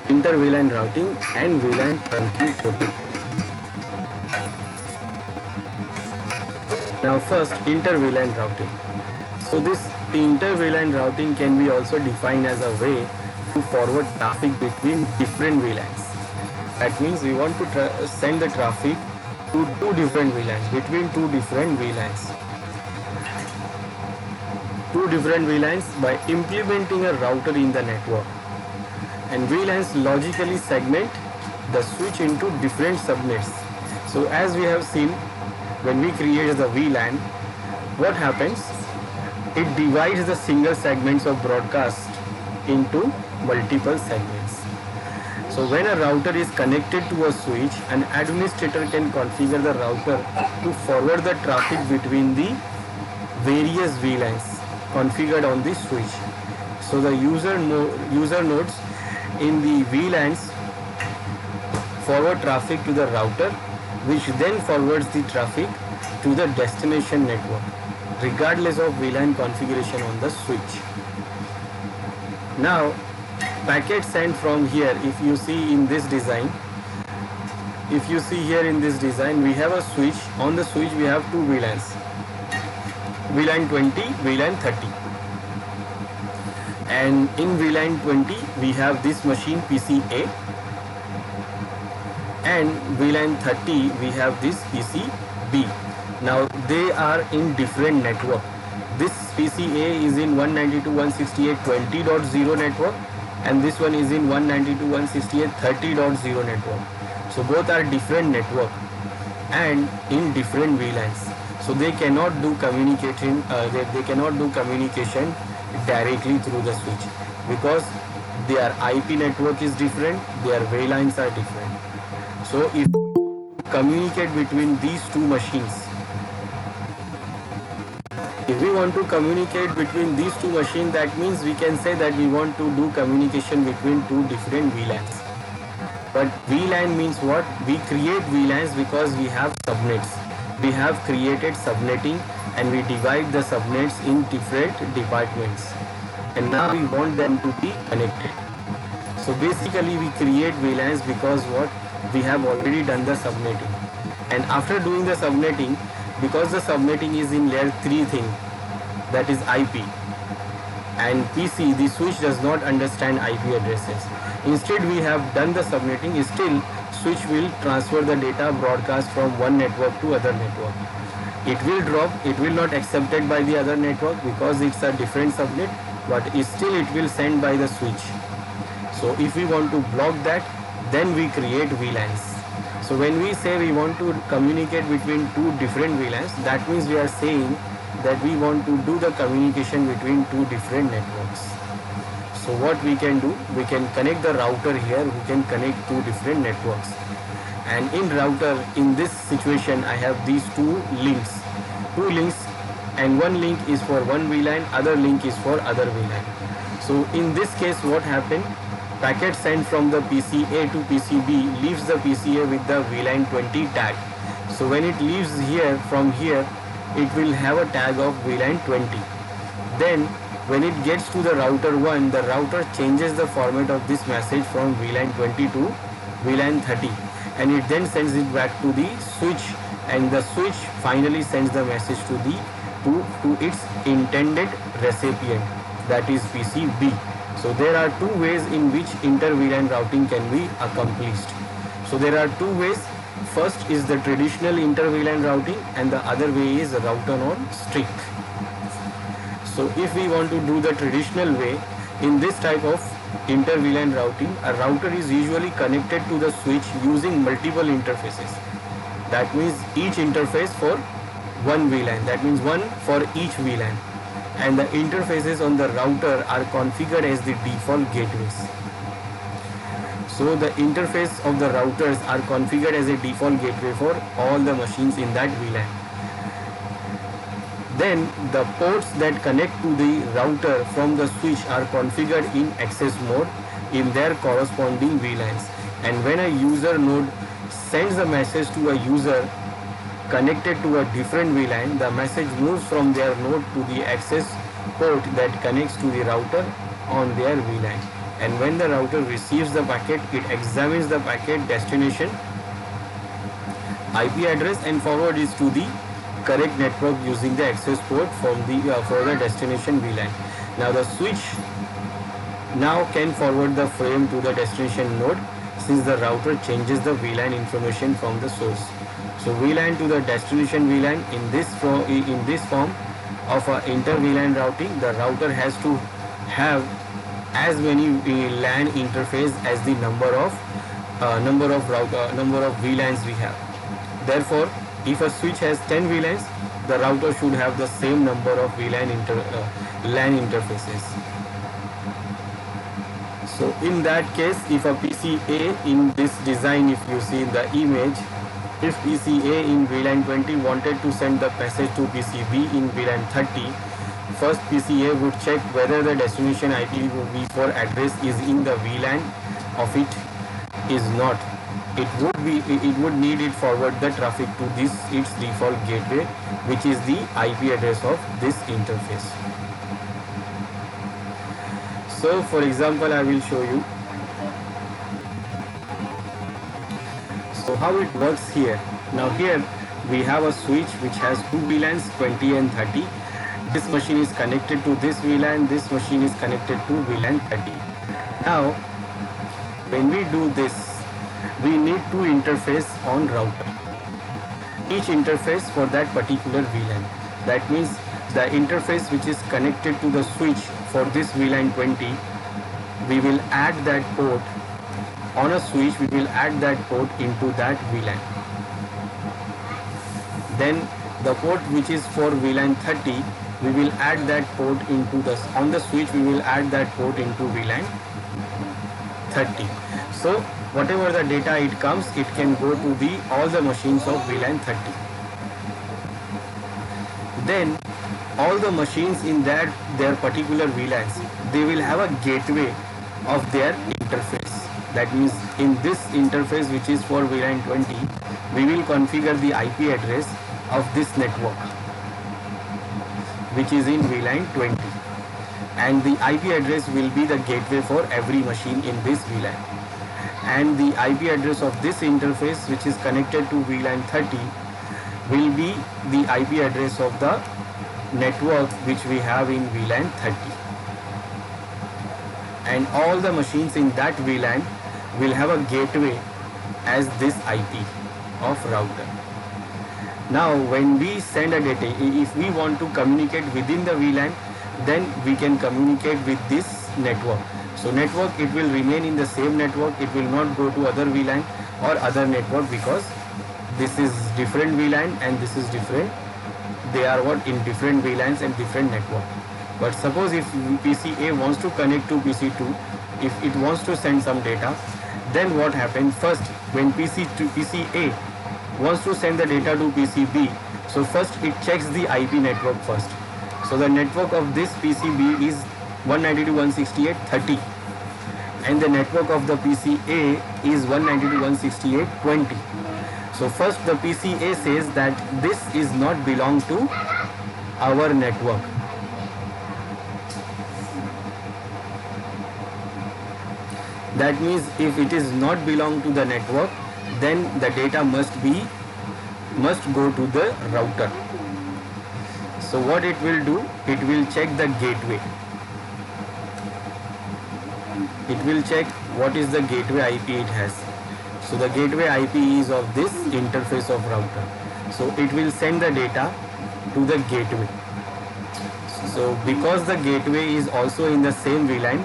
inter-VLAN routing and VLAN trunking protocol. Now first, inter-VLAN routing. So this inter-VLAN routing can be also defined as a way to forward traffic between different VLANs. That means we want to send the traffic to two different VLANs, between two different VLANs. Two different VLANs by implementing a router in the network. And VLANs logically segment the switch into different subnets. So as we have seen, when we create the VLAN, what happens? It divides the single segments of broadcast into multiple segments. So when a router is connected to a switch, an administrator can configure the router to forward the traffic between the various VLANs configured on the switch. So the user nodes in the VLANs forward traffic to the router, which then forwards the traffic to the destination network, regardless of VLAN configuration on the switch. Now, packets sent from here, if you see in this design, we have a switch. On the switch we have two VLANs, VLAN 20, VLAN 30. And in VLAN 20 we have this machine PC A, and VLAN 30 we have this PC B. Now they are in different network. This PC A is in 192.168.20.0 network, and this one is in 192.168.30.0 network. So both are different network and in different VLANs. So they cannot do communication. They cannot do communication directly through the switch because their IP network is different. Their VLANs are different. So if you communicate between these two machines, if we want to communicate between these two machines, that means we can say that we want to do communication between two different VLANs. But VLAN means what? We create VLANs because we have subnets. We have created subnetting and we divide the subnets in different departments. And now we want them to be connected. So basically we create VLANs because what? We have already done the subnetting. And after doing the subnetting, because the subnetting is in layer 3 thing, that is IP, and PC, the switch does not understand IP addresses. Instead we have done the subnetting. Still switch will transfer the data broadcast from one network to other network. It will drop, it will not accepted by the other network because it's a different subnet, but still it will send by the switch. So if we want to block that, then we create VLANs. So when we say we want to communicate between two different VLANs, that means we are saying that we want to do the communication between two different networks. So what we can do, we can connect the router here, we can connect two different networks. And in router, in this situation, I have these two links, and one link is for one VLAN, other link is for other VLAN. So in this case, what happened? Packet sent from the PCA to PCB leaves the PCA with the VLAN 20 tag. So when it leaves here, from here, it will have a tag of VLAN 20. Then when it gets to the router 1, the router changes the format of this message from VLAN 20 to VLAN 30, and it then sends it back to the switch, and the switch finally sends the message to its intended recipient, that is PCB. So there are two ways in which inter-VLAN routing can be accomplished. So there are two ways. First is the traditional inter-VLAN routing, and the other way is router on stick. So if we want to do the traditional way, in this type of inter-VLAN routing, a router is usually connected to the switch using multiple interfaces. That means each interface for one VLAN, that means one for each VLAN. And the interfaces on the router are configured as the default gateways. So the interface of the routers are configured as a default gateway for all the machines in that VLAN. Then the ports that connect to the router from the switch are configured in access mode in their corresponding VLANs. And when a user node sends a message to a user connected to a different VLAN, the message moves from their node to the access port that connects to the router on their VLAN. and when the router receives the packet, it examines the packet destination IP address and forward it to the correct network using the access port from the for the destination VLAN. Now the switch now can forward the frame to the destination node since the router changes the VLAN information from the source. So VLAN to the destination VLAN in this form of a inter VLAN routing, the router has to have as many LAN interface as the number of VLANs we have. Therefore, if a switch has 10 VLANs, the router should have the same number of LAN interfaces. So in that case, if a PCA in this design, if you see in the image, if PCA in VLAN 20 wanted to send the message to PCB in VLAN 30, first PCA would check whether the destination IPv4 address is in the VLAN of it is not. It would need it forward the traffic to its default gateway, which is the IP address of this interface. So for example, I will show you. So how it works here. Now here we have a switch which has two VLANs 20 and 30. This machine is connected to this VLAN, this machine is connected to VLAN 30. Now when we do this, we need to interface on router. Each interface for that particular VLAN. That means the interface which is connected to the switch for this VLAN 20, we will add that port on a switch, we will add that port into that VLAN. Then the port which is for VLAN 30, we will add that port into on the switch, we will add that port into VLAN 30. So whatever the data it comes, it can go to all the machines of VLAN 30. Then all the machines in their particular VLANs, they will have a gateway of their interface. That means in this interface which is for VLAN 20, we will configure the IP address of this network which is in VLAN 20, and the IP address will be the gateway for every machine in this VLAN, and the IP address of this interface which is connected to VLAN 30 will be the IP address of the network which we have in VLAN 30, and all the machines in that VLAN will have a gateway as this IP of router. Now when we send a data, if we want to communicate within the VLAN, then we can communicate with this network. So network, it will remain in the same network, it will not go to other VLAN or other network, because this is different VLAN and this is different. They are in different VLANs and different network. But suppose if PCA wants to connect to PC2, if it wants to send some data, then what happens? First, when PCA wants to send the data to PCB, so first it checks the IP network first. So the network of this PCB is 192.168.30, and the network of the PCA is 192.168.20. So first the PCA says that this is not belong to our network. That means if it is not belong to the network, then the data must go to the router. So what it will do, it will check the gateway. It will check what is the gateway IP it has. So the gateway IP is of this interface of router. So it will send the data to the gateway. So because the gateway is also in the same VLAN,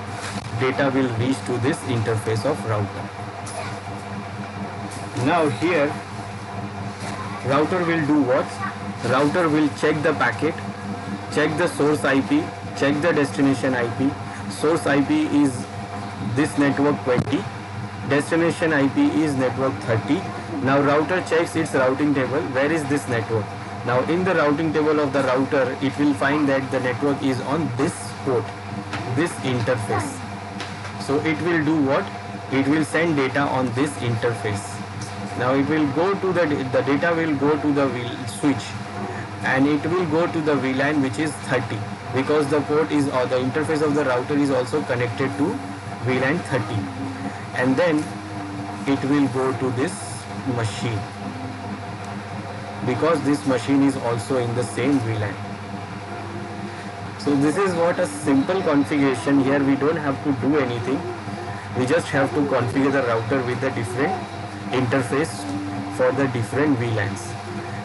data will reach to this interface of router. Now here, router will do what? Router will check the packet, check the source IP, check the destination IP. Source IP is this network 20, destination IP is network 30. Now router checks its routing table. Where is this network? Now in the routing table of the router, it will find that the network is on this port, this interface. So it will do what? It will send data on this interface. Now it will go to the data will go to the switch, and it will go to the VLAN which is 30, because the port is, or the interface of the router is also connected to VLAN 30, and then it will go to this machine, because this machine is also in the same VLAN. So this is what a simple configuration. Here we don't have to do anything. We just have to configure the router with the different interface for the different VLANs.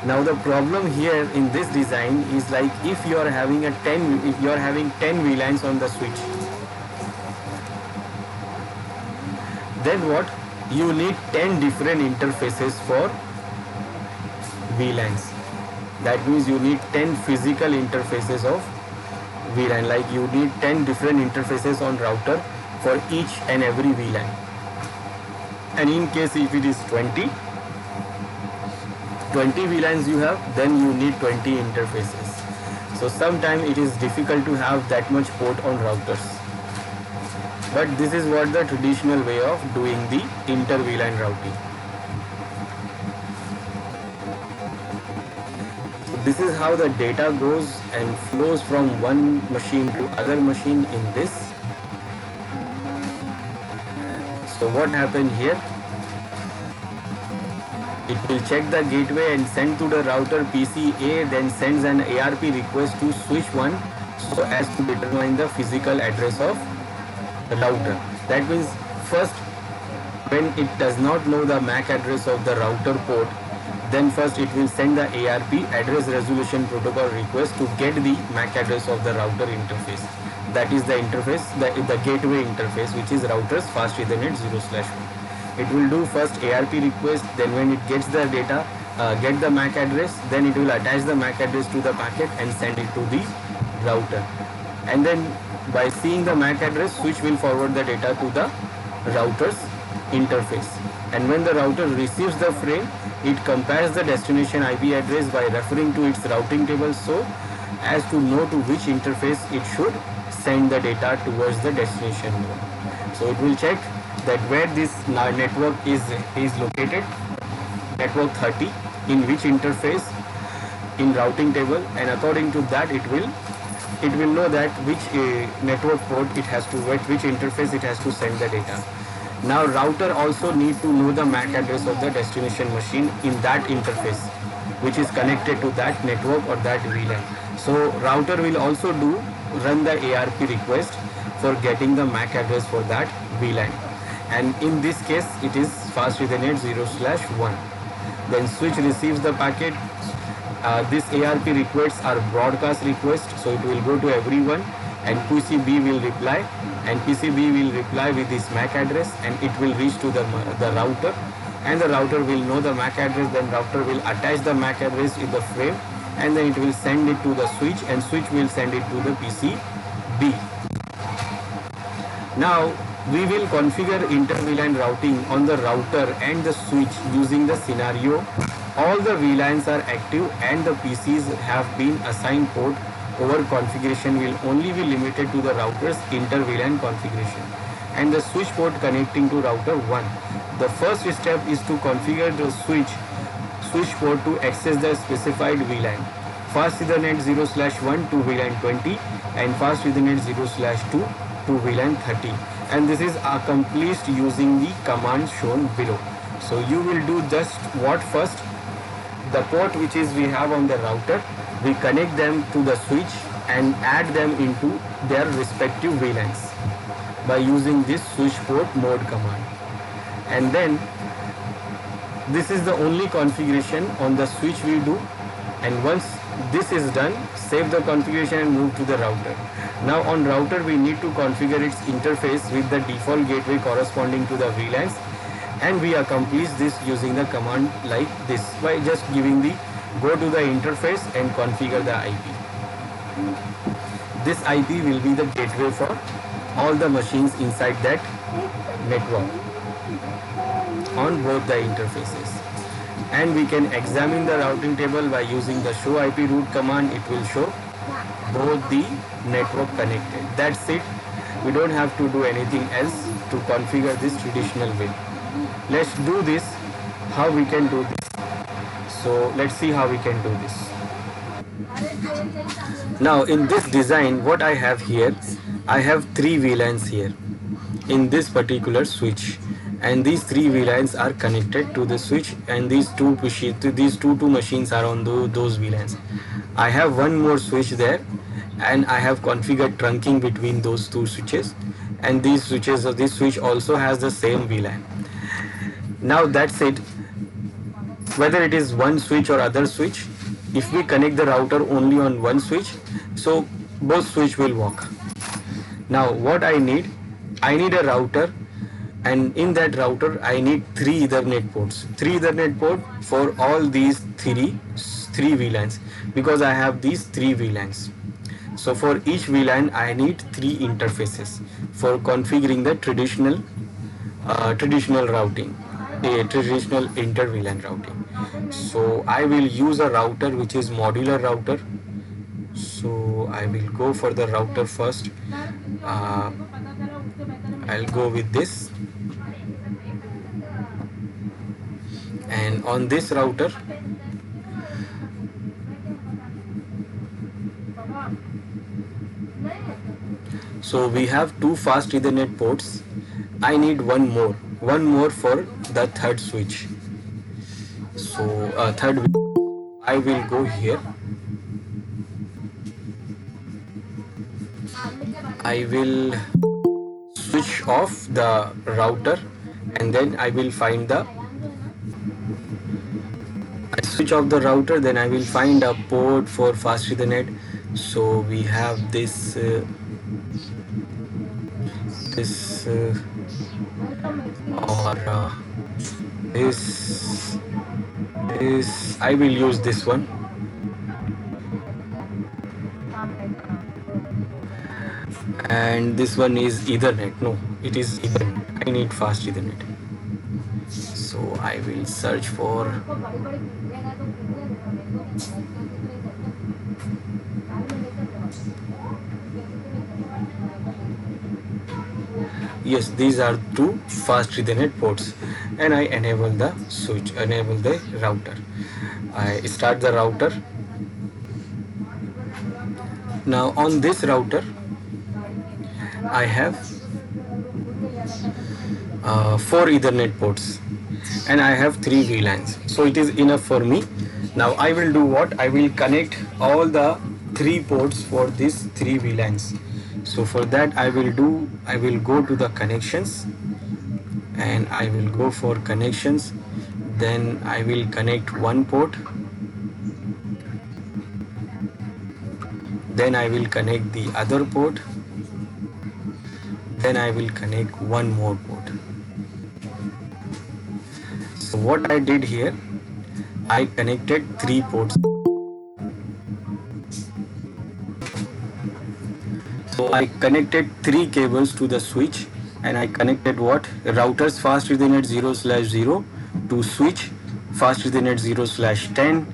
Now the problem here in this design is like if you are having if you are having 10 VLANs on the switch, then what? You need 10 different interfaces for VLANs. That means you need 10 physical interfaces of VLAN. Like you need 10 different interfaces on router for each and every VLAN. And in case if it is 20 VLANs you have, then you need 20 interfaces. So sometimes it is difficult to have that much port on routers. But this is what the traditional way of doing the inter-VLAN routing. So this is how the data goes and flows from one machine to other machine in this. So what happened here? It will check the gateway and send to the router PCA, then sends an ARP request to switch 1 so as to determine the physical address of the router. That means first, when it does not know the MAC address of the router port, then first it will send the ARP address resolution protocol request to get the MAC address of the router interface. That is the interface, the gateway interface, which is router's fast Ethernet 0/1. It will do first ARP request, then when it gets the data, get the MAC address, then it will attach the MAC address to the packet and send it to the router. And then by seeing the MAC address, switch will forward the data to the router's interface. And when the router receives the frame, it compares the destination IP address by referring to its routing table so as to know to which interface it should send the data towards the destination node. So it will check that where this network is located, network 30, in which interface in routing table, and according to that it will know that which network port it has to, which interface it has to send the data. Now router also need to know the MAC address of the destination machine in that interface which is connected to that network or that VLAN. So router will also run the ARP request for getting the MAC address for that VLAN. And in this case it is fast Ethernet 0/1. Then switch receives the packet. This ARP requests are broadcast requests, so it will go to everyone, and PCB will reply, and PCB will reply with this MAC address, and it will reach to the router, and the router will know the MAC address. Then router will attach the MAC address with the frame, and then it will send it to the switch, and switch will send it to the PCB. Now we will configure inter-VLAN routing on the router and the switch using the scenario all the VLANs are active and the PCs have been assigned port. Our configuration will only be limited to the router's inter-VLAN configuration and the switch port connecting to router 1. The first step is to configure the switch port to access the specified VLAN. Fast Ethernet 0/1 to VLAN 20 and Fast Ethernet 0/2 to VLAN 30. And this is accomplished using the command shown below. So you will do just what first? The port which is we have on the router, we connect them to the switch and add them into their respective VLANs by using this switch port mode command. And then this is the only configuration on the switch we do, and once this is done, save the configuration and move to the router. Now on router we need to configure its interface with the default gateway corresponding to the VLANs, and we accomplish this using the command like this by just giving the go to the interface and configure the IP. This IP will be the gateway for all the machines inside that network on both the interfaces. And we can examine the routing table by using the show IP route command. It will show both the network connected. That's it. We don't have to do anything else to configure this traditional way. Let's do this, how we can do this. So let's see how we can do this. Now in this design, what I have here, I have 3 VLANs here. in this particular switch, and these three VLANs are connected to the switch, and these two machines are on those VLANs. I have one more switch there, and I have configured trunking between those two switches, and these switches of this switch also has the same VLAN. Now that's it. Whether it is one switch or other switch, if we connect the router only on one switch, so both switch will work. Now what I need a router, and in that router I need three Ethernet ports. Three Ethernet port for all these three VLANs, because I have these three VLANs. So for each VLAN I need three interfaces for configuring the traditional routing, a traditional inter VLAN routing. So I will use a router which is modular router. So I will go for the router first. I'll go with this, and on this router so we have two fast Ethernet ports. I need one more for the third switch. So I will go here. I will switch off the router, and then I will find the switch off the router, then I will find a port for fast Ethernet. So we have this I will use this one, and this one is Ethernet. No, it is Ethernet. I need fast Ethernet. So I will search for yes, these are two fast Ethernet ports, and I enable the router. I start the router. Now on this router I have 4 Ethernet ports, and I have 3 VLANs, so it is enough for me. Now I will do what? I will connect all the 3 ports for these 3 VLANs. So for that I will go to the connections, and I will go for connections. Then I will connect one port, then I will connect the other port, then I will connect one more port. So what I did here, I connected 3 ports. So I connected 3 cables to the switch, and I connected what? Routers fast Ethernet 0/0 to switch fast Ethernet 0/10,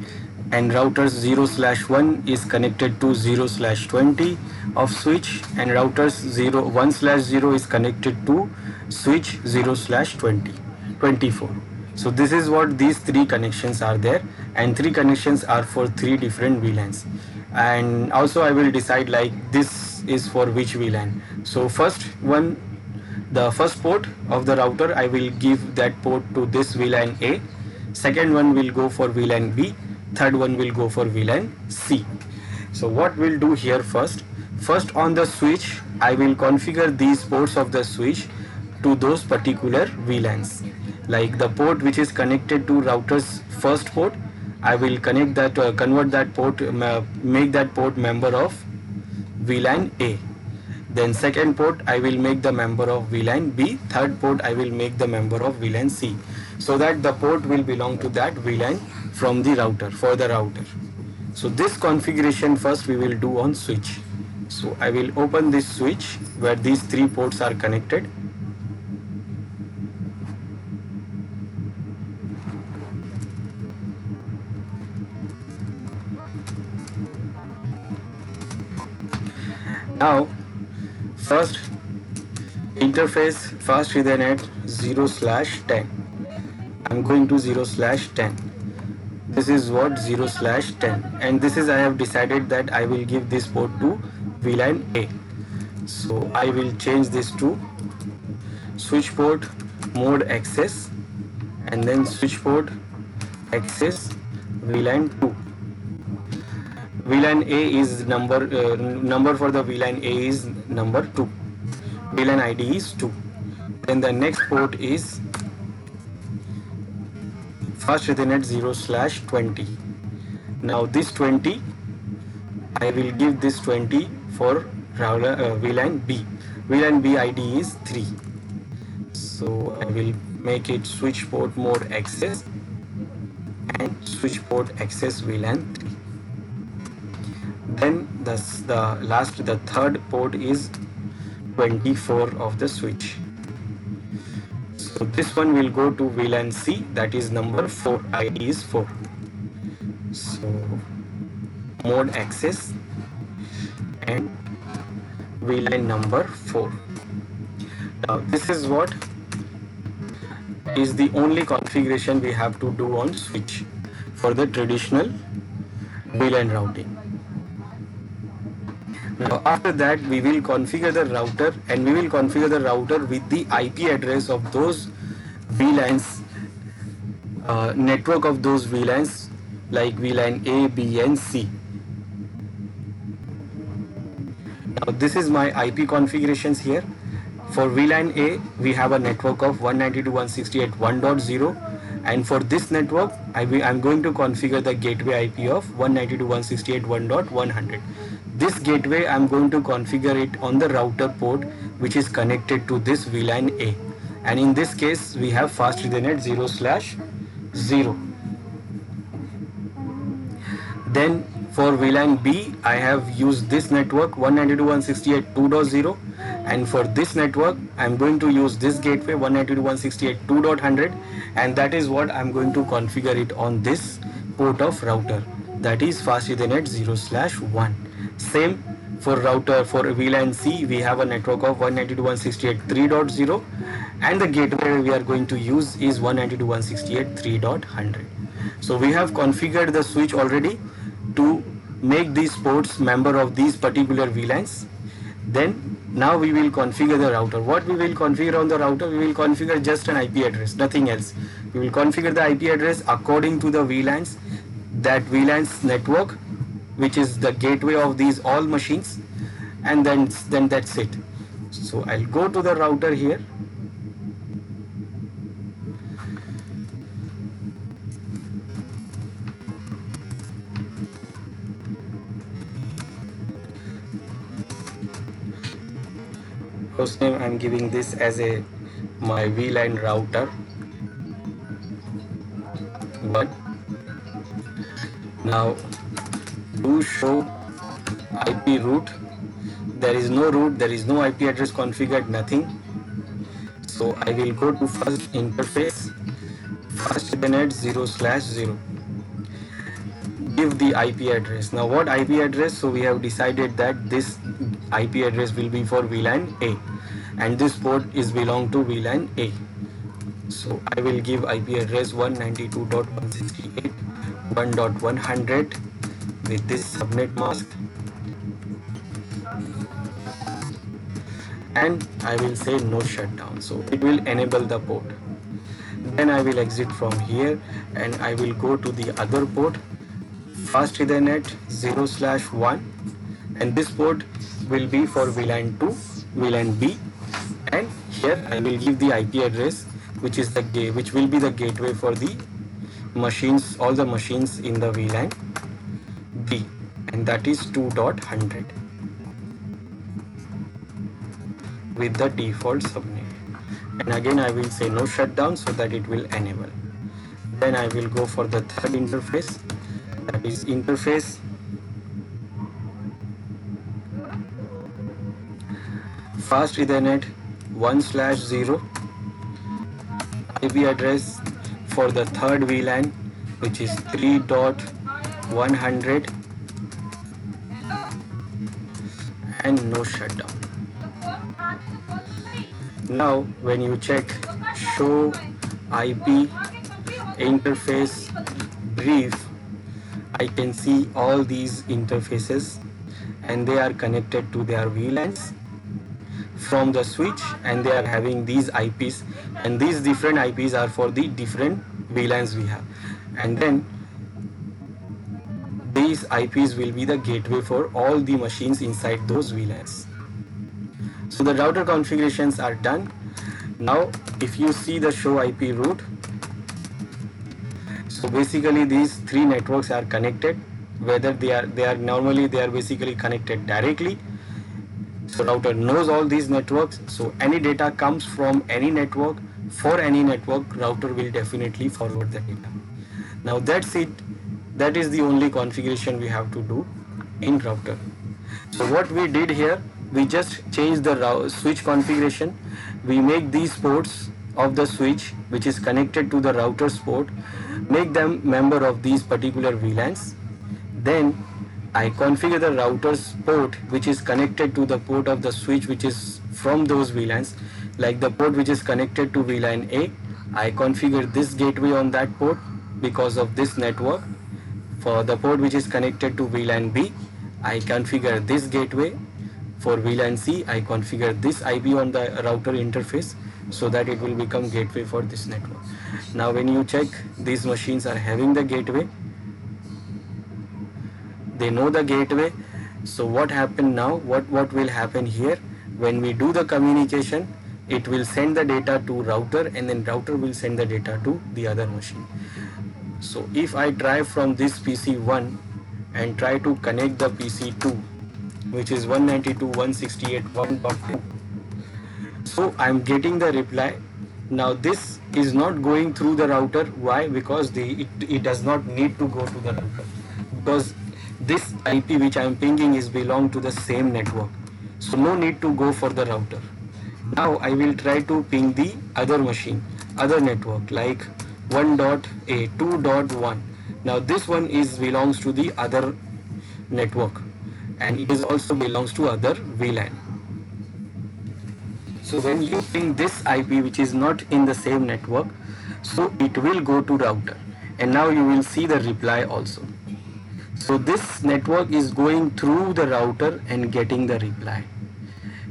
and routers 0/1 is connected to 0/20 of switch, and routers 1/0 is connected to switch 0/24. So this is what these 3 connections are there, and 3 connections are for 3 different VLANs. And also I will decide like this is for which VLAN. So the first port of the router, I will give that port to this VLAN A. Second one will go for VLAN B. Third one will go for VLAN C. So what we'll do here first on the switch, I will configure these ports of the switch to those particular VLANs. Like the port which is connected to router's first port, I will connect that, convert that port, make that port member of VLAN A. Then second port I will make the member of VLAN B. Third port I will make the member of VLAN C, so that the port will belong to that VLAN from the router, for the router. So this configuration first we will do on switch. So I will open this switch where these 3 ports are connected. Now first interface fast Ethernet 0/10. I'm going to 0/10. This is what 0/10, and this is, I have decided that I will give this port to VLAN A. So I will change this to switch port mode access, and then switch port access VLAN 2. VLAN A is number for the VLAN A is number 2. VLAN ID is 2. Then the next port is fast Ethernet 0/20. Now this 20, I will give this 20 for VLAN B. VLAN B ID is 3. So I will make it switch port mode access and switch port access VLAN 3. Then the third port is 24 of the switch. So this one will go to VLAN C, that is number 4, ID is 4. So mode access and VLAN number 4. Now this is what is the only configuration we have to do on switch for the traditional VLAN routing. Now after that we will configure the router, and we will configure the router with the IP address of those VLANs, network of those VLANs like VLAN A, B and C. Now this is my IP configurations here. For VLAN A we have a network of 192.168.1.0, and for this network I'm going to configure the gateway IP of 192.168.1.100. This gateway I'm going to configure it on the router port which is connected to this VLAN A, and in this case we have fast Ethernet 0/0. Then for VLAN B I have used this network 192.168.2.0, and for this network I'm going to use this gateway 192.168.2.100, and that is what I'm going to configure it on this port of router, that is fast Ethernet 0/1. Same for router for VLAN C we have a network of 192.168.3.0, and the gateway we are going to use is 192.168.3.100. So we have configured the switch already to make these ports member of these particular VLANs. Then now we will configure the router. What we will configure on the router? We will configure just an IP address, nothing else. We will configure the IP address according to the VLANs, that VLANs network which is the gateway of these all machines, and then that's it. So I'll go to the router here. First name I'm giving this as my VLAN router 1. Now do show IP route. There is no route, there is no IP address configured, nothing. So I will go to first interface, fast Ethernet 0/0. Give the IP address. Now what IP address? So we have decided that this IP address will be for VLAN A, and this port is belong to VLAN A. So I will give IP address 192.168.1.100 with this subnet mask, and I will say no shutdown, so it will enable the port. Then I will exit from here and I will go to the other port, fast Ethernet 0/1, and this port will be for VLAN 2, VLAN B, and here I will give the IP address which will be the gateway for the machines, all the machines in the VLAN B, and that is 2.100 with the default subnet. And again I will say no shutdown so that it will enable. Then I will go for the third interface, that is interface fast Ethernet 1/0, IP address for the third VLAN which is 3.100, and no shutdown. Now when you check show IP interface brief, I can see all these interfaces and they are connected to their VLANs. from the switch, and they are having these IPs, and these different IPs are for the different VLANs we have, and then these IPs will be the gateway for all the machines inside those VLANs. So the router configurations are done. Now if you see the show IP route, so basically these three networks are connected, whether they are normally they are basically connected directly. So router knows all these networks, so any data comes from any network, for any network, router will definitely forward the data. Now that's it. That is the only configuration we have to do in router. So what we did here, we just changed the switch configuration. We make these ports of the switch which is connected to the router's port, make them member of these particular VLANs. Then I configure the router's port which is connected to the port of the switch which is from those VLANs. Like the port which is connected to VLAN A, I configure this gateway on that port because of this network. For the port which is connected to VLAN B, I configure this gateway. For VLAN C, I configure this IP on the router interface so that it will become gateway for this network. Now when you check, these machines are having the gateway. They know the gateway. So what happened now? What will happen here? When we do the communication, it will send the data to router, and then router will send the data to the other machine. So if I try from this PC1 and try to connect the PC2, which is 192.168.1.2, so I'm getting the reply. Now this is not going through the router. Why? Because it does not need to go to the router, because this IP which I'm pinging is belong to the same network, so no need to go for the router. Now I will try to ping the other machine, other network, like 1.a 2.1. Now this one is belongs to the other network, and it is also belongs to other VLAN. So when you ping this IP which is not in the same network, so it will go to router, and now you will see the reply also. So this network is going through the router and getting the reply.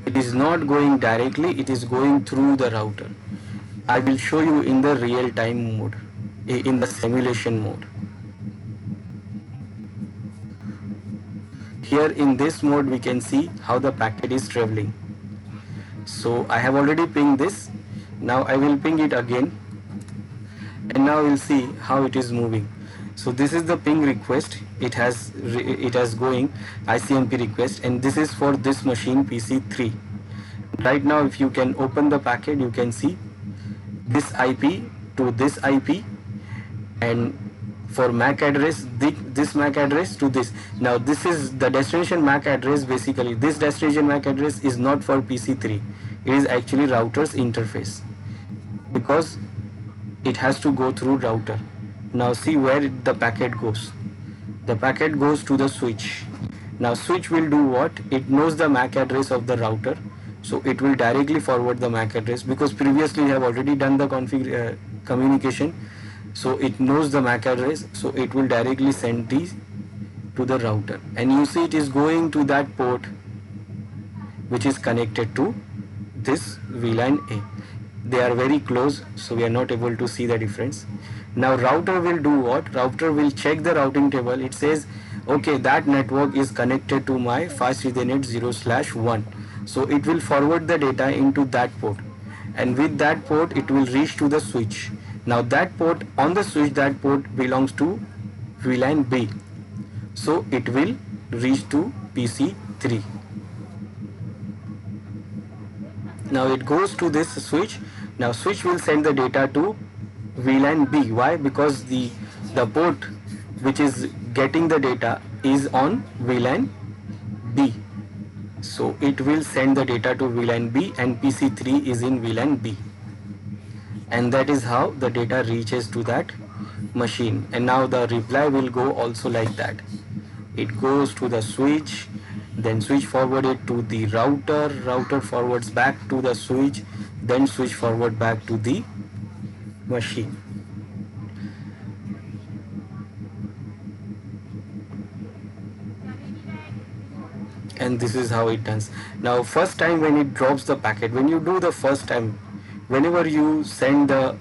It is not going directly, it is going through the router. I will show you in the real time mode, in the simulation mode. Here in this mode we can see how the packet is traveling. So I have already pinged this. Now I will ping it again, and now we'll see how it is moving. So this is the ping request. It has going ICMP request, and this is for this machine PC3. Right now if you can open the packet, you can see this IP to this IP, and for MAC address, this MAC address to this. Now this is the destination MAC address. Basically this destination MAC address is not for PC3, it is actually router's interface, because it has to go through router. Now see where the packet goes. The packet goes to the switch. Now switch will do what? It knows the MAC address of the router, so it will directly forward the MAC address, because previously we have already done the communication. So it knows the MAC address, so it will directly send these to the router, and you see it is going to that port which is connected to this VLAN A. They are very close, so we are not able to see the difference. Now router will do what? Router will check the routing table. It says, okay, that network is connected to my fast Ethernet 0/1. So it will forward the data into that port, and with that port it will reach to the switch. Now that port on the switch, that port belongs to VLAN B, so it will reach to PC3. Now it goes to this switch. Now switch will send the data to VLAN B. Why? Because the port which is getting the data is on VLAN B. So it will send the data to VLAN B, and PC3 is in VLAN B. And that is how the data reaches to that machine. And now the reply will go also like that. It goes to the switch, then switch forwarded to the router forwards back to the switch, then switch forward back to the machine. and this is how it does. Now first time when it drops the packet, when you do the first time, whenever you send the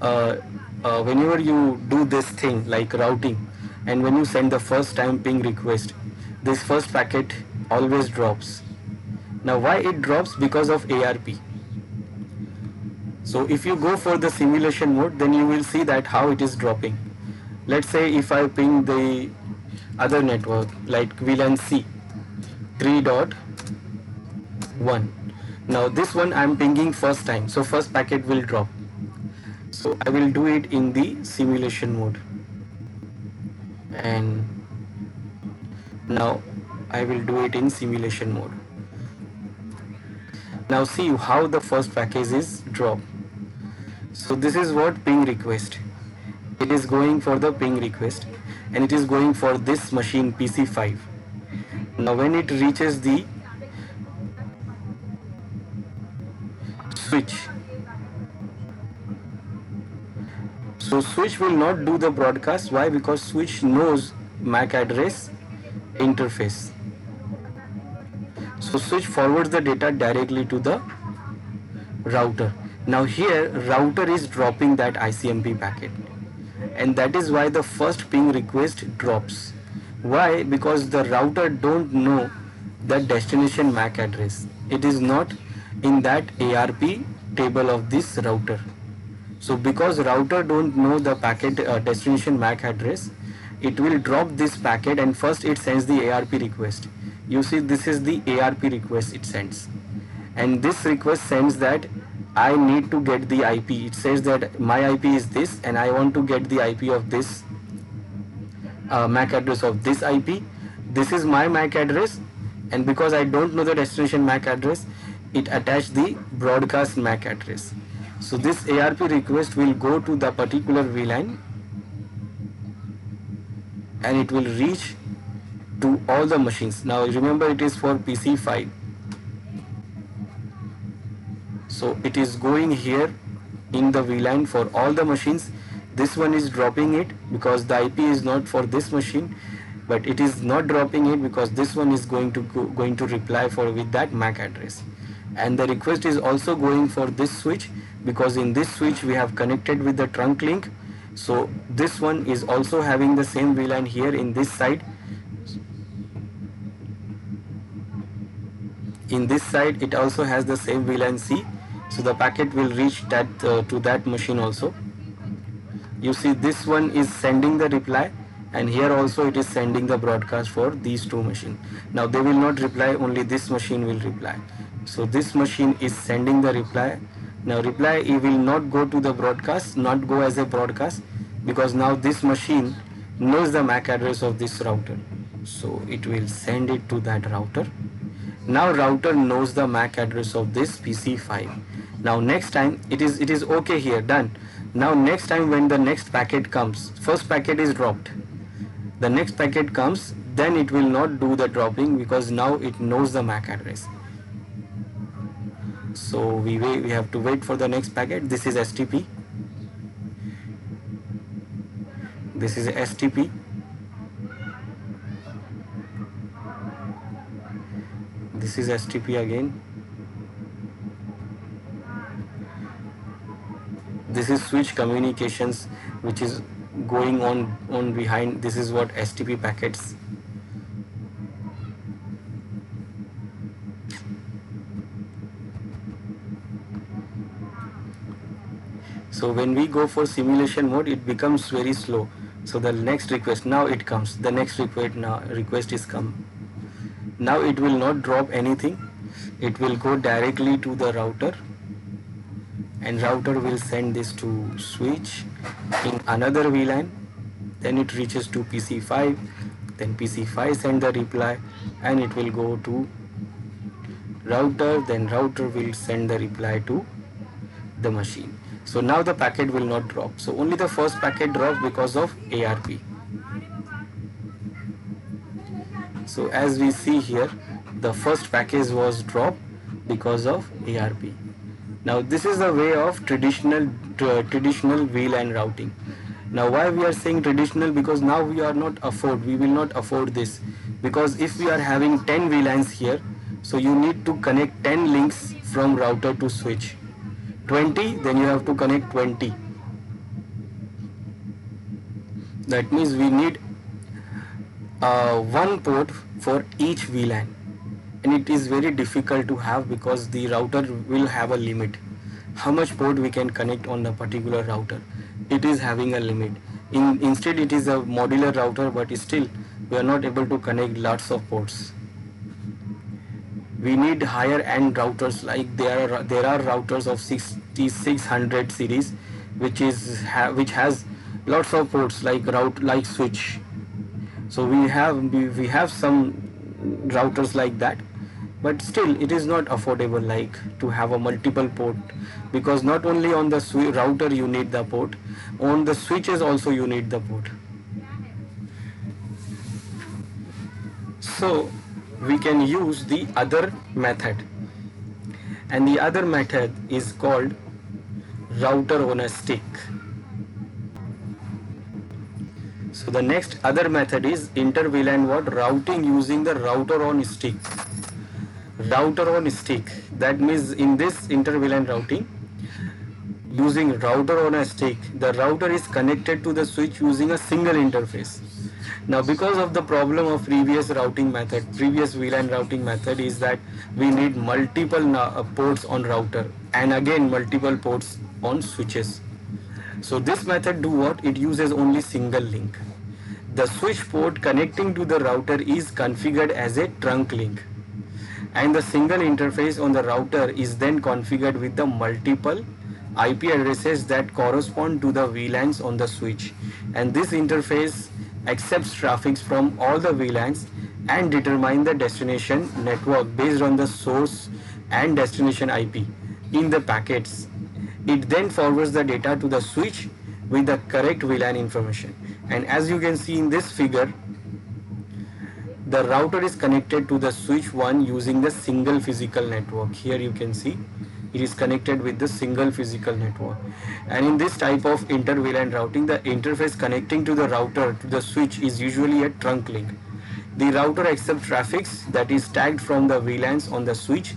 uh, whenever you do this thing like routing, and when you send the first time ping request, this first packet always drops. Now why it drops? Because of ARP. So if you go for the simulation mode, then you will see that how it is dropping. Let's say if I ping the other network like VLAN C 3.1. Now this one I'm pinging first time, so first packet will drop. So I will do it in the simulation mode, and now I will do it in simulation mode. Now see how the first package is drop. So this is what ping request. It is going for the ping request, and it is going for this machine PC5. Now when it reaches the switch, so switch will not do the broadcast. Why? Because switch knows MAC address interface. So switch forwards the data directly to the router. Now here router is dropping that ICMP packet, and that is why the first ping request drops. Why? Because the router don't know the destination MAC address. It is not in that ARP table of this router. So because router don't know the packet destination MAC address, it will drop this packet, and first it sends the ARP request. You see, this is the ARP request it sends, and this request sends that I need to get the IP. It says that my IP is this, and I want to get the IP of this MAC address of this IP. This is my MAC address, and because I don't know the destination MAC address, it attached the broadcast MAC address. So this ARP request will go to the particular VLAN, and it will reach to all the machines. Now remember, it is for PC5. So it is going here in the VLAN for all the machines. This one is dropping it because the IP is not for this machine, but it is not dropping it because this one is going to reply for with that MAC address. And the request is also going for this switch, because in this switch we have connected with the trunk link. So this one is also having the same VLAN here in this side. In this side it also has the same VLAN C. So the packet will reach that to that machine also. You see, this one is sending the reply, and here also it is sending the broadcast for these two machines. Now they will not reply, only this machine will reply. So this machine is sending the reply. Now reply, it will not go to the broadcast, not go as a broadcast, because now this machine knows the MAC address of this router. So it will send it to that router. Now router knows the MAC address of this PC5. Now next time it is okay here, done. Now next time when the next packet comes, first packet is dropped, the next packet comes, then it will not do the dropping because now it knows the MAC address. So we have to wait for the next packet. This is STP. This is STP. This is STP again. This is switch communications which is going on behind. This is what STP packets. So when we go for simulation mode, it becomes very slow. So the next request, now it comes. The next request is come. Now it will not drop anything. It will go directly to the router, and router will send this to switch in another VLAN. Then it reaches to PC5. Then PC5 send the reply, and it will go to router. Then router will send the reply to the machine. So now the packet will not drop. So only the first packet drops because of ARP. So as we see here, the first package was dropped because of ARP. Now this is the way of traditional VLAN routing. Now why we are saying traditional? Because now we will not afford this. because if we are having 10 VLANs here, so you need to connect 10 links from router to switch. 20, then you have to connect 20. That means we need one port for each VLAN, and it is very difficult to have because the router will have a limit. How much port we can connect on a particular router? It is having a limit. Instead, it is a modular router, but still we are not able to connect lots of ports. We need higher end routers, like there are routers of 6600 series, which has lots of ports like switch. So we have some routers like that, but still it is not affordable like to have a multiple port, because not only on the router you need the port, on the switches also you need the port. So we can use the other method, and the other method is called router on a stick. So the next other method is inter-VLAN routing using the router on stick. Router on stick, that means in this inter-VLAN routing using router on a stick, the router is connected to the switch using a single interface. Now, because of the problem of previous VLAN routing method is that we need multiple ports on router and again multiple ports on switches. So this method do what? It uses only single link. The switch port connecting to the router is configured as a trunk link, and the single interface on the router is then configured with the multiple IP addresses that correspond to the VLANs on the switch, and this interface accepts traffic from all the VLANs and determine the destination network based on the source and destination IP in the packets. It then forwards the data to the switch with the correct VLAN information. And as you can see in this figure, the router is connected to the switch 1 using the single physical network. Here you can see it is connected with the single physical network. And in this type of inter-VLAN routing, the interface connecting to the router to the switch is usually a trunk link. The router accepts traffic that is tagged from the VLANs on the switch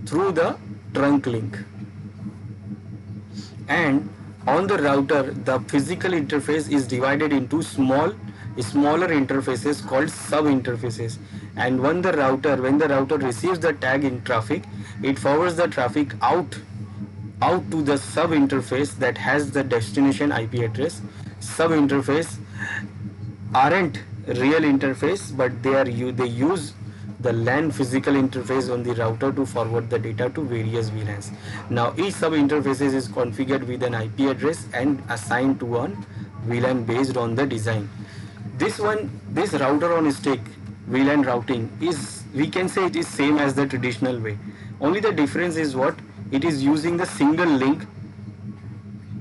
through the trunk link. And on the router, the physical interface is divided into smaller interfaces called sub-interfaces. And when the router receives the tag in traffic, it forwards the traffic out to the sub-interface that has the destination IP address. Sub-interface aren't real interface, but they use the LAN physical interface on the router to forward the data to various VLANs. Now each sub-interface is configured with an IP address and assigned to one VLAN based on the design. This router on stick VLAN routing we can say it is same as the traditional way. Only the difference is what? It is using the single link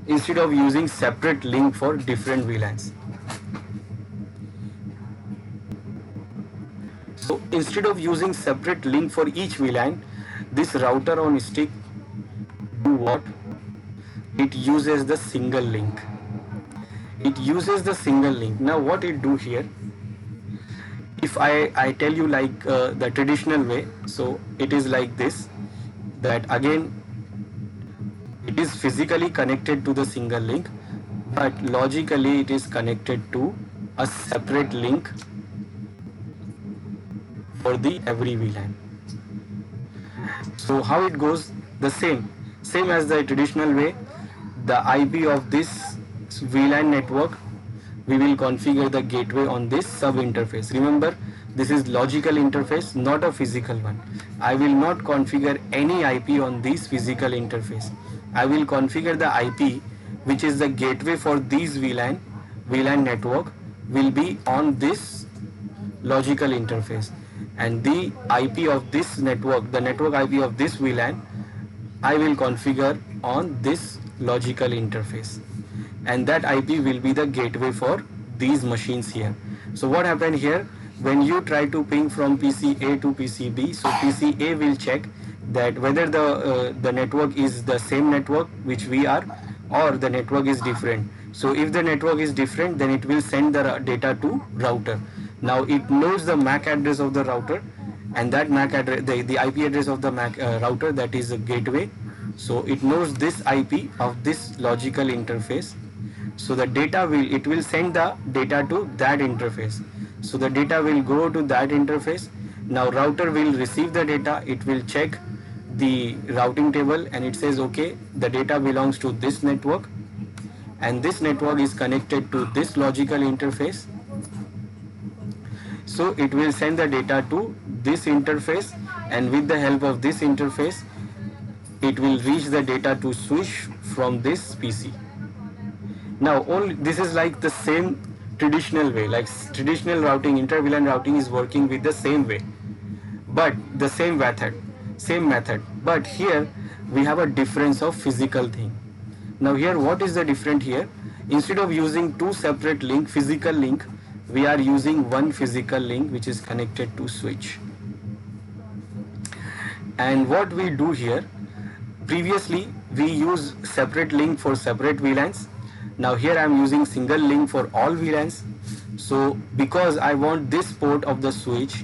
instead of using separate link for different VLANs. So instead of using separate link for each VLAN, this router on stick do what? It uses the single link. Now what it do here? If I tell you like the traditional way, so it is like this, that again it is physically connected to the single link, but logically it is connected to a separate link for the every VLAN. So how it goes? The same as the traditional way. The IP of this VLAN network, we will configure the gateway on this sub interface. Remember, this is logical interface, not a physical one. I will not configure any IP on this physical interface. I will configure the IP which is the gateway for these VLAN network will be on this logical interface, and the IP of this network, the network IP of this VLAN, I will configure on this logical interface, and that IP will be the gateway for these machines here. So what happened here, when you try to ping from PC A to PC B, so PC A will check that whether the network is the same network which we are, or the network is different. So if the network is different, then it will send the data to router. Now it knows the MAC address of the router, and that MAC address, the IP address of the MAC router, that is a gateway. So it knows this IP of this logical interface. So the data it will send the data to that interface. So the data will go to that interface. Now router will receive the data, it will check the routing table, and it says okay, the data belongs to this network, and this network is connected to this logical interface. So it will send the data to this interface, and with the help of this interface it will reach the data to switch from this PC. Now this is like the same traditional way, like traditional routing, inter-VLAN routing is working with the same way, but the same method. But here we have a difference of physical thing. Now here what is the different here? Instead of using two separate physical link, we are using one physical link which is connected to switch. And what we do here, previously we use separate link for separate VLANs. Now here I am using single link for all VLANs. So because I want this port of the switch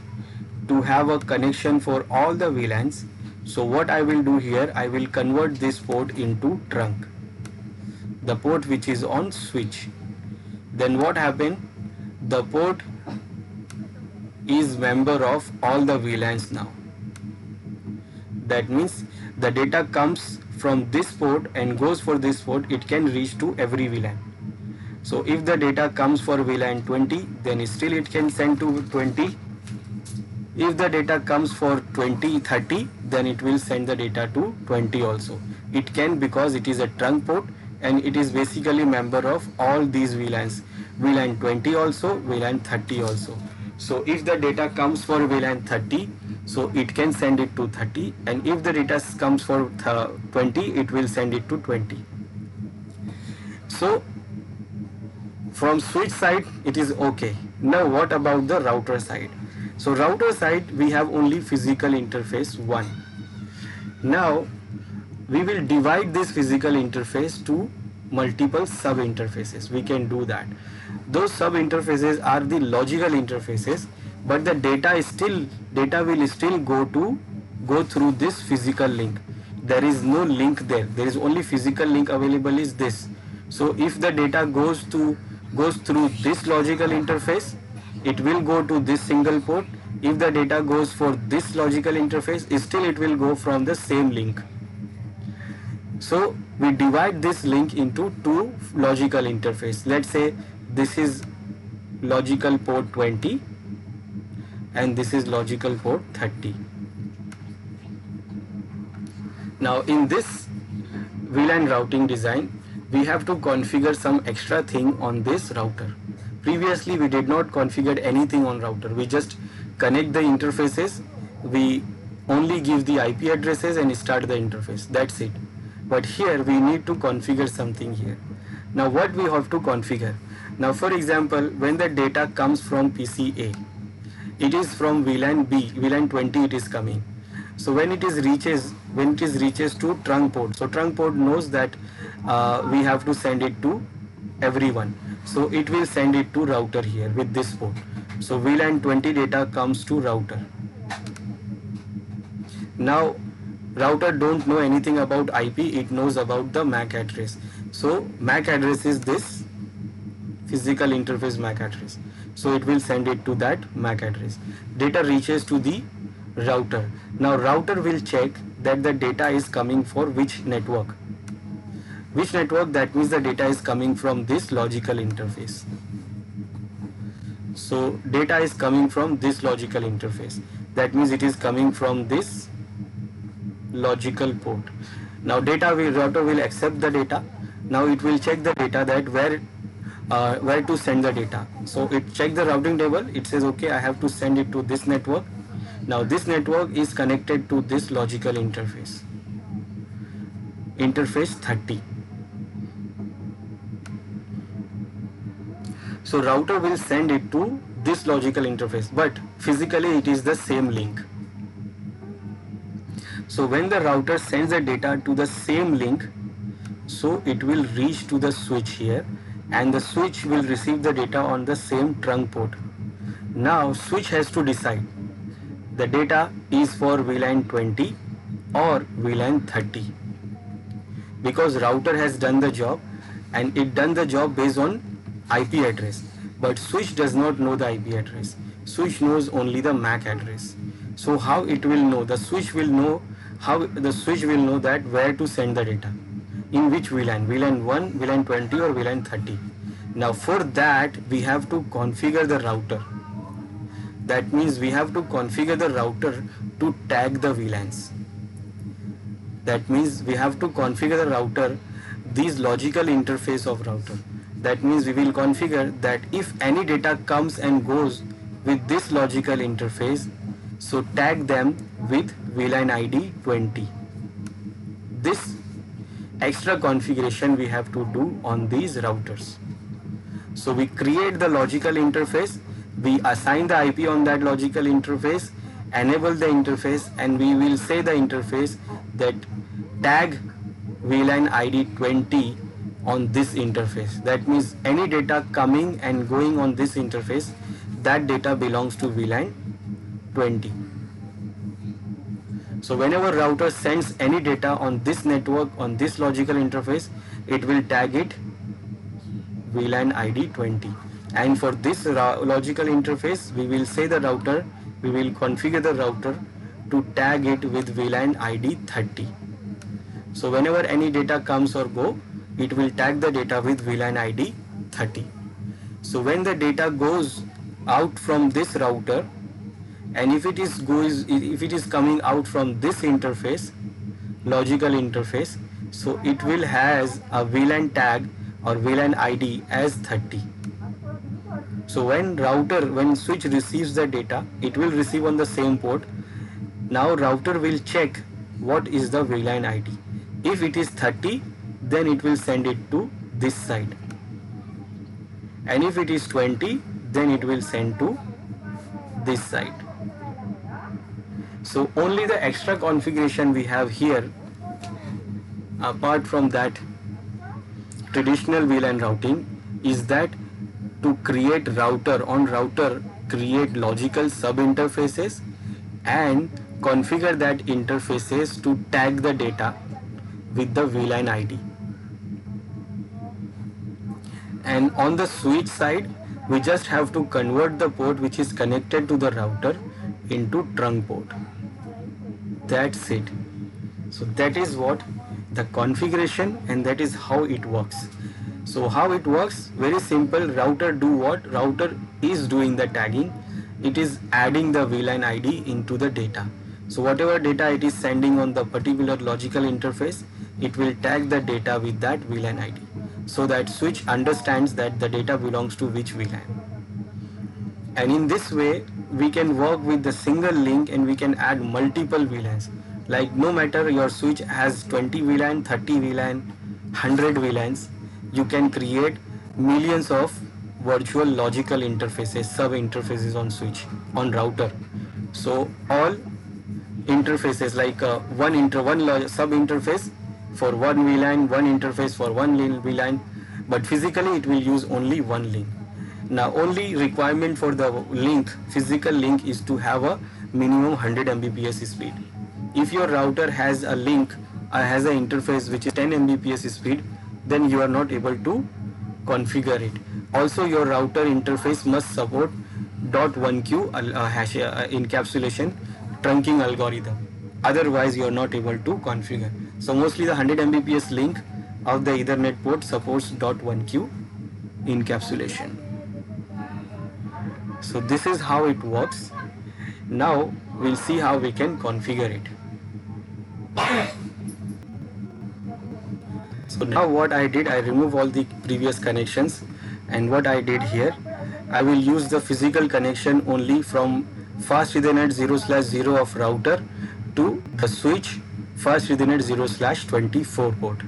to have a connection for all the VLANs, so what I will do here, I will convert this port into trunk, the port which is on switch. Then what happened? The port is member of all the VLANs now. That means the data comes from this port and goes for this port, it can reach to every VLAN. So if the data comes for VLAN 20, then still it can send to 20. If the data comes for 30, then it will send the data to 20 also. It can, because it is a trunk port and it is basically member of all these VLANs. VLAN 20 also, VLAN 30 also. So if the data comes for VLAN 30, so it can send it to 30, and if the data comes for 20, it will send it to 20. So from switch side it is okay. Now what about the router side? So router side we have only physical interface 1. Now we will divide this physical interface to multiple sub interfaces. We can do that. Those sub interfaces are the logical interfaces, but the data will still go through this physical link. There is no link there. There is only physical link available is this. So if the data goes through this logical interface, it will go to this single port. If the data goes for this logical interface, still it will go from the same link. So we divide this link into two logical interface. Let's say this is logical port 20 and this is logical port 30. Now in this VLAN routing design, we have to configure some extra thing on this router. Previously we did not configure anything on router. We just connect the interfaces, we only give the IP addresses and start the interface. That's it. But here we need to configure something here. Now what we have to configure? Now for example, when the data comes from PCA, it is from VLAN B, VLAN 20 it is coming. So when it reaches to trunk port, so trunk port knows that we have to send it to everyone. So it will send it to router here with this port. So VLAN 20 data comes to router. Now router don't know anything about IP, it knows about the MAC address. So MAC address is this physical interface MAC address. So it will send it to that MAC address. Data reaches to the router. Now router will check that the data is coming for which network. Which network? That means the data is coming from this logical interface. So data is coming from this logical interface. That means it is coming from this logical port. Now router will accept the data. Now it will check the data that where to send the data. So it check the routing table. It says okay, I have to send it to this network. Now this network is connected to this logical interface. Interface 30. So router will send it to this logical interface, but physically it is the same link. So when the router sends the data to the same link, so it will reach to the switch here, and the switch will receive the data on the same trunk port. Now switch has to decide the data is for VLAN 20 or VLAN 30, because router has done the job and it done the job based on IP address, but switch does not know the IP address. Switch knows only the MAC address. So how it will know? The switch will know that where to send the data, in which VLAN, VLAN 1, VLAN 20 or VLAN 30. Now for that we have to configure the router. That means we have to configure the router to tag the VLANs. That means we have to configure the router, these logical interface of router. That means we will configure that if any data comes and goes with this logical interface, so tag them with VLAN ID 20. This extra configuration we have to do on these routers. So we create the logical interface, we assign the IP on that logical interface, enable the interface, and we will say the interface that tag VLAN ID 20 on this interface. That means any data coming and going on this interface, that data belongs to VLAN 20. So whenever router sends any data on this network, on this logical interface, it will tag it VLAN ID 20. And for this logical interface, we will say the router, we will configure the router to tag it with VLAN ID 30. So whenever any data comes or go, it will tag the data with VLAN ID 30. So when the data goes out from this router, and if it is coming out from this interface, logical interface, so it will has a VLAN tag or VLAN ID as 30. So when switch receives the data, it will receive on the same port. Now router will check what is the VLAN ID. If it is 30, then it will send it to this side. And if it is 20, then it will send to this side. So only the extra configuration we have here, apart from that traditional VLAN routing, is that to create create logical sub interfaces and configure that interfaces to tag the data with the VLAN ID. And on the switch side, we just have to convert the port which is connected to the router into trunk port. That's it. So that is what the configuration, and that is how it works. So how it works? Very simple. Router do what? Router is doing the tagging. It is adding the VLAN ID into the data. So whatever data it is sending on the particular logical interface, it will tag the data with that VLAN ID, so that switch understands that the data belongs to which VLAN. And in this way, we can work with the single link and we can add multiple VLANs. Like no matter your switch has 20 VLAN, 30 VLAN, 100 VLANs, you can create millions of virtual logical interfaces, sub interfaces on switch, on router. So all interfaces like one sub interface for one VLAN, one interface for one VLAN, but physically it will use only one link. Now only requirement for the link, physical link, is to have a minimum 100 Mbps speed. If your router has a link, has an interface which is 10 Mbps speed, then you are not able to configure it. Also your router interface must support .1q hash encapsulation trunking algorithm. Otherwise you are not able to configure. So mostly the 100 Mbps link of the Ethernet port supports .1q encapsulation. So this is how it works. Now we'll see how we can configure it. So now what I did, I remove all the previous connections, and what I did here, I will use the physical connection only from fast Ethernet 0/0 of router to the switch fast Ethernet 0/24 port.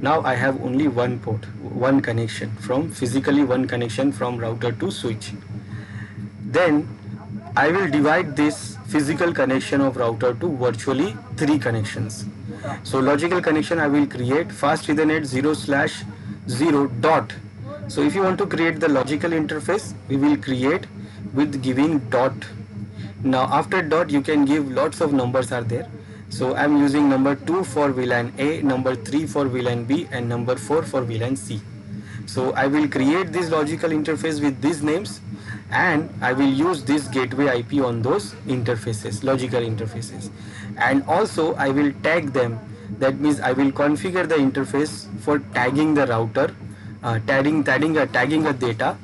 Now I have only one port, one connection from physically one connection from router to switch. Then I will divide this physical connection of router to virtually 3 connections. So logical connection I will create fast Ethernet 0/0 dot. So if you want to create the logical interface, we will create with giving dot. Now after dot you can give lots of numbers are there. So I'm using number 2 for VLAN A, number 3 for VLAN B, and number 4 for VLAN C. So I will create this logical interface with these names, and I will use this gateway IP on those interfaces, logical interfaces. And also I will tag them. That means I will configure the interface for tagging the router, tagging a data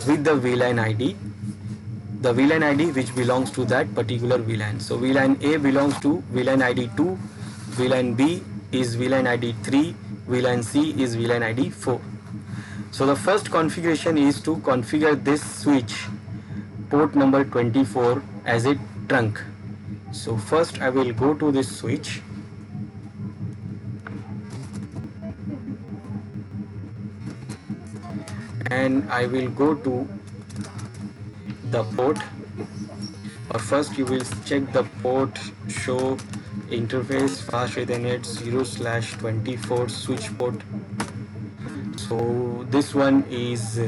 with the VLAN ID, the VLAN ID which belongs to that particular VLAN. So VLAN A belongs to VLAN ID 2, VLAN B is VLAN ID 3, VLAN C is VLAN ID 4. So the first configuration is to configure this switch port number 24 as a trunk. So first I will go to this switch, and I will go to the port. Or first you will check the port, show interface fast Ethernet 0/24 switch port. So this one is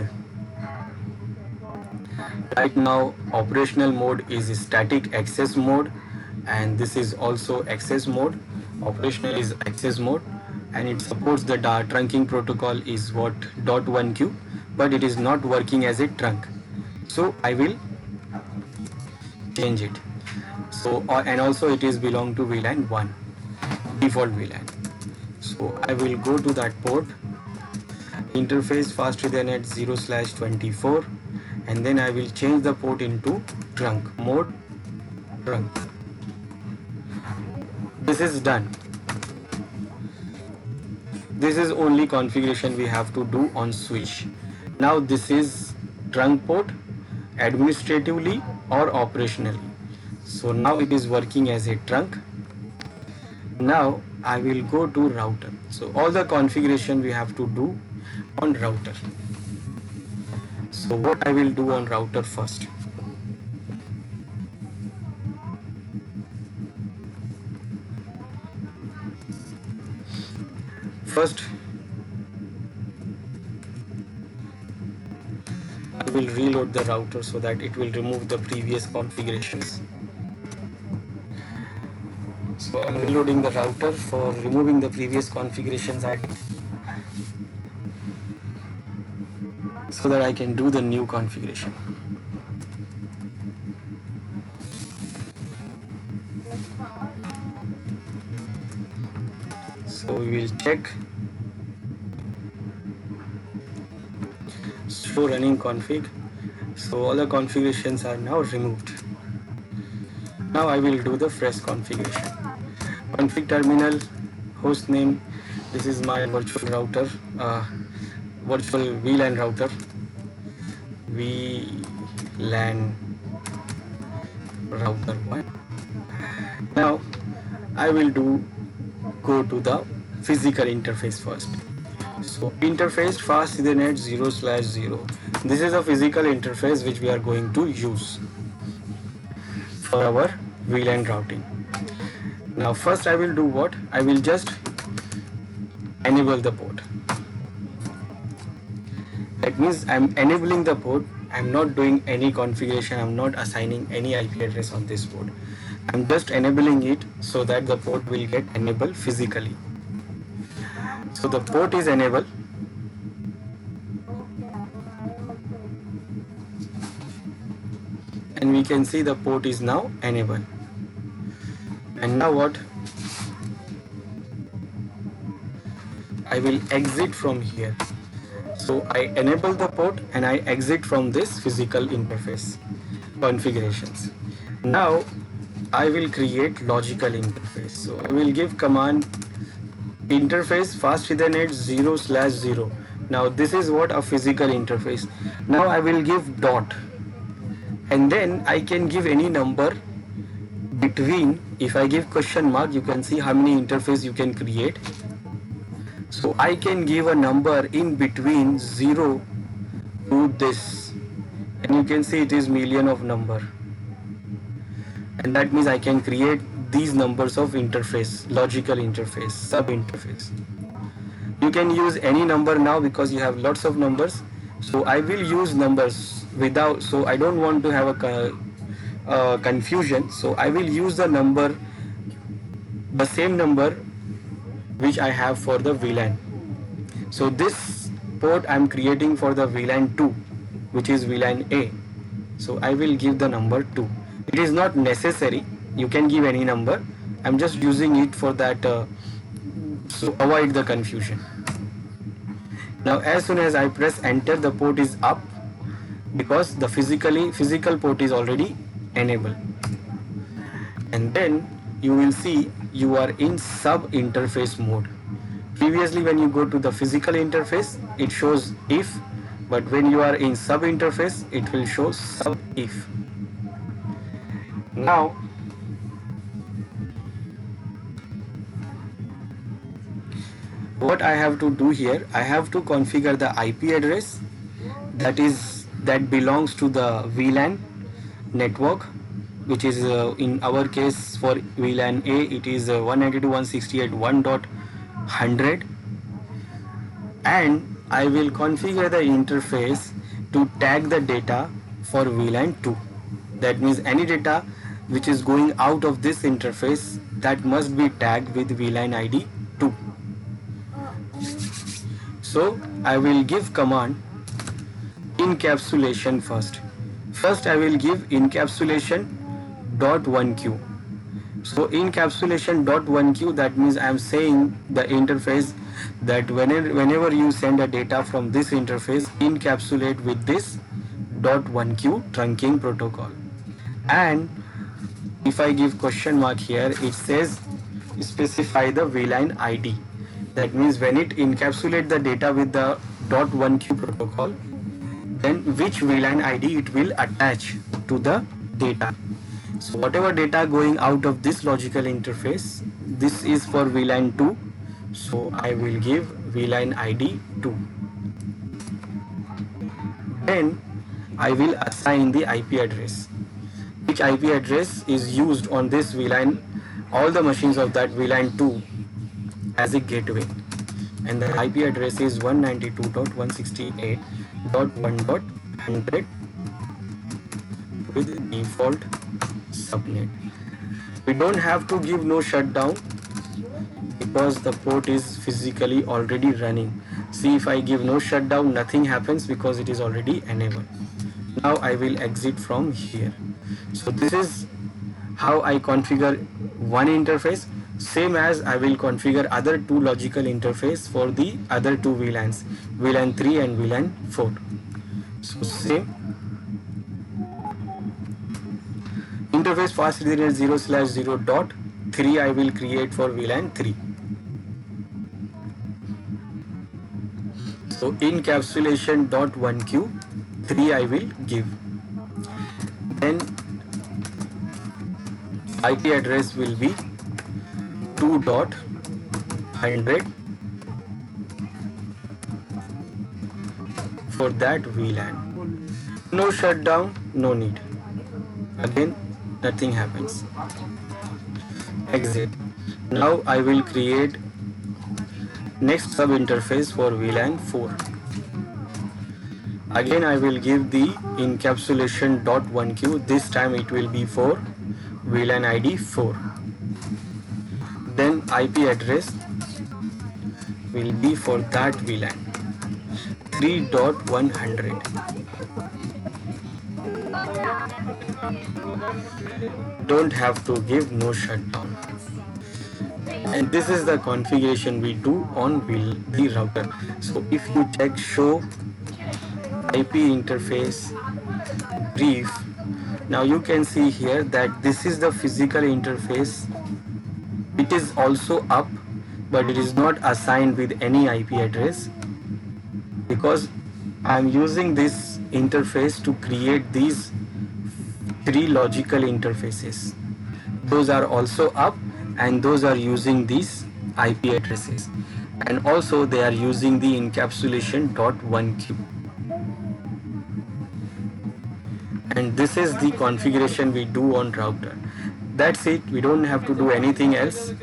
right now operational mode is static access mode, and this is also access mode. Operational is access mode, and it supports the trunking protocol is what .1q, but it is not working as a trunk. So I will change it. So and also it is belong to VLAN 1, default VLAN. So I will go to that port, interface fast Ethernet 0/24, and then I will change the port into trunk mode, trunk. This is done. This is only configuration we have to do on switch. Now this is trunk port administratively or operationally. So now it is working as a trunk. Now I will go to router. So all the configuration we have to do on router. So what I will do on router first. First I will reload the router so that it will remove the previous configurations. So I'm reloading the router for removing the previous configurations so that I can do the new configuration. So we will check show running config. So all the configurations are now removed. Now I will do the fresh configuration. Config terminal, host name, this is my virtual router, virtual VLAN router, VLAN router 1. Now I will go to the physical interface first. So interface fast Ethernet 0/0. This is a physical interface which we are going to use for our VLAN routing. Now first I will do what? I will just enable the port. That means I am enabling the port. I am not doing any configuration. I am not assigning any IP address on this port. I am just enabling it so that the port will get enabled physically. So the port is enabled. And we can see the port is now enabled. And now what? I will exit from here. So I enable the port and I exit from this physical interface configurations. Now I will create logical interface. So I will give command interface fast Ethernet 0/0. Now this is what a physical interface. Now I will give dot, and then I can give any number between. If I give question mark, you can see how many interface you can create. So I can give a number in between 0 to this, and you can see it is million of number, and that means I can create these numbers of interface, logical interface, sub interface. You can use any number now because you have lots of numbers. So I will use numbers without, so I don't want to have a confusion, so I will use the number, the same number which I have for the VLAN. So this port I'm creating for the VLAN 2, which is VLAN A. So I will give the number 2. It is not necessary, you can give any number. I'm just using it for that, so avoid the confusion. Now as soon as I press enter, the port is up because the physical port is already enabled. And then you will see you are in sub interface mode. Previously when you go to the physical interface, it shows if, but when you are in sub interface, it will show sub if. Now what I have to do here, I have to configure the IP address that belongs to the VLAN network, which is in our case for VLAN A, it is 192.168.1.100, and I will configure the interface to tag the data for VLAN 2. That means any data which is going out of this interface, that must be tagged with VLAN ID 2. So I will give command encapsulation first. First I will give encapsulation .1q. So encapsulation .1q, that means I am saying the interface that whenever you send a data from this interface, encapsulate with this .1q trunking protocol. And if I give question mark here, it says specify the VLAN ID. That means when it encapsulates the data with the .1q protocol, then which VLAN ID it will attach to the data. So whatever data going out of this logical interface, this is for VLAN 2. So I will give VLAN ID 2. Then I will assign the IP address. Which IP address is used on this VLAN, all the machines of that VLAN 2 as a gateway. And the IP address is 192.168.1.100 with default subnet. We don't have to give no shutdown because the port is physically already running. See, if I give no shutdown, nothing happens because it is already enabled. Now I will exit from here. So this is how I configure one interface, same as I will configure other two logical interface for the other two VLANs, VLAN 3 and VLAN 4. So same interface fast Ethernet 0/0.3 I will create for VLAN 3. So encapsulation .1q 3 I will give. Then IP address will be 2.100 for that VLAN. No shutdown, no need. Again, nothing happens. Exit. Now I will create next sub interface for VLAN 4. Again I will give the encapsulation .1q. This time it will be for VLAN ID 4. Then IP address will be for that VLAN 3.100. Don't have to give no shutdown. And this is the configuration we do on the router. So if you check show IP interface brief, now you can see here that this is the physical interface. It is also up, but it is not assigned with any IP address because I am using this interface to create these three logical interfaces. Those are also up and those are using these IP addresses, and also they are using the encapsulation .1q. And this is the configuration we do on router. That's it. We don't have to do anything else.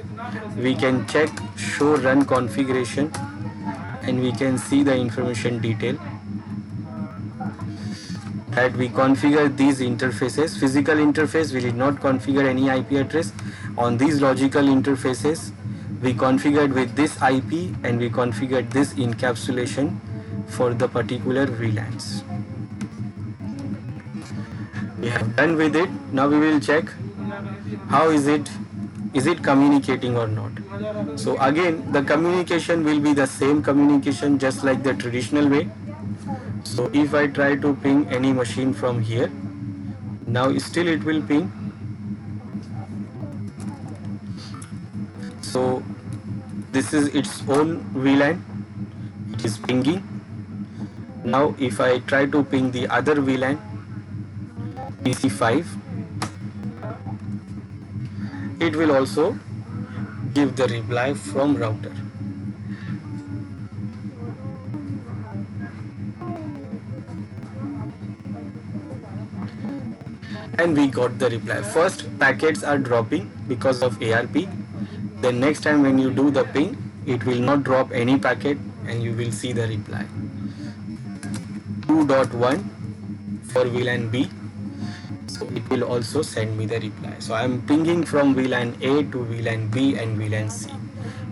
We can check show run configuration and we can see the information detail. that we configure these interfaces. Physical interface, we did not configure any IP address. On these logical interfaces, we configured with this IP and we configured this encapsulation for the particular VLANs. We have done with it. Now we will check how is it communicating or not. So again, the communication will be the same communication just like the traditional way. So if I try to ping any machine from here, now still it will ping. So this is its own VLAN, it is pinging. Now if I try to ping the other VLAN, PC5, it will also give the reply from router. And we got the reply. First, packets are dropping because of ARP. Then next time when you do the ping, it will not drop any packet and you will see the reply. 2.1 for VLAN B. So it will also send me the reply. So I am pinging from VLAN A to VLAN B and VLAN C.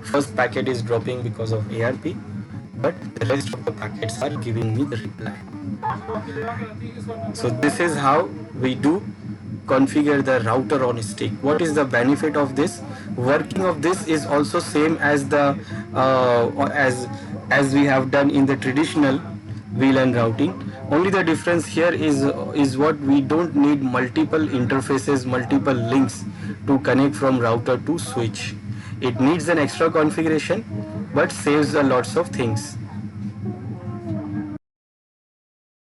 First packet is dropping because of ARP, but the rest of the packets are giving me the reply. So this is how we do configure the router on stick. What is the benefit of this? Working of this is also same as the as we have done in the traditional VLAN routing. Only the difference here is what we don't need multiple interfaces, multiple links to connect from router to switch. It needs an extra configuration, but saves a lots of things.